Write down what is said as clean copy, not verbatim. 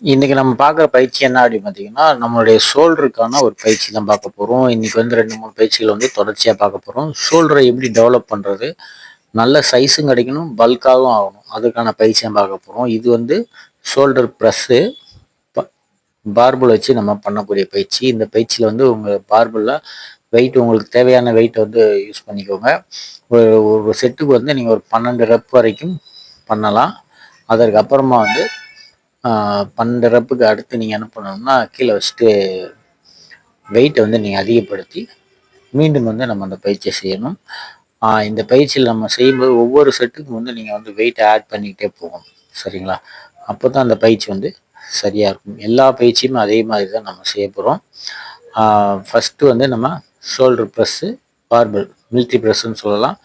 இன்னைக்கு நம்ம பார்க்குற பயிற்சி என்ன அப்படின்னு பார்த்தீங்கன்னா, நம்மளுடைய ஷோல்டருக்கான ஒரு பயிற்சி தான் பார்க்க போறோம். இன்னைக்கு வந்து 2, 3 பயிற்சிகள் வந்து தொடர்ச்சியா பார்க்க போறோம். ஷோல்டரை எப்படி டெவலப் பண்றது? நல்ல சைஸும் கிடைக்கணும், பல்காவும் ஆகணும். அதுக்கான பயிற்சி தான் பார்க்க போறோம். இது வந்து ஷோல்டர் பிரஸ்ஸு, ப பார்பல் வச்சு நம்ம பண்ணக்கூடிய பயிற்சி. இந்த பயிற்சியில வந்து உங்க பார்பல்ல வெயிட் உங்களுக்கு தேவையான வெயிட் வந்து யூஸ் பண்ணிக்கோங்க. ஒரு ஒரு செட்டுக்கு வந்து நீங்க ஒரு 12 ரெப் வரைக்கும் பண்ணலாம். அதற்கு அப்புறமா வந்து 12 ரெப்புக்கு அடுத்து நீங்க என்ன பண்ணணும்னா, கீழ வச்சுட்டு வெயிட்ட வந்து நீங்க அதிகப்படுத்தி, மீண்டும் வந்து நம்ம அந்த பயிற்சிய செய்யணும். இந்த பயிற்சியில நம்ம செய்யும்போது ஒவ்வொரு செட்டுக்கும் வந்து நீங்க வந்து வெயிட்ட ஆட் பண்ணிக்கிட்டே போகணும். சரிங்களா? அப்பதான் அந்த பயிற்சி வந்து சரியா இருக்கும். எல்லா பயிற்சியுமே அதே மாதிரி தான் நம்ம செய்ய போறோம். ஃபர்ஸ்ட்டு வந்து நம்ம ஷோல்டர் பிரஸ்ஸு, பார்பல் மிலிட்ரி பிரஸ்ன்னு சொல்லலாம்.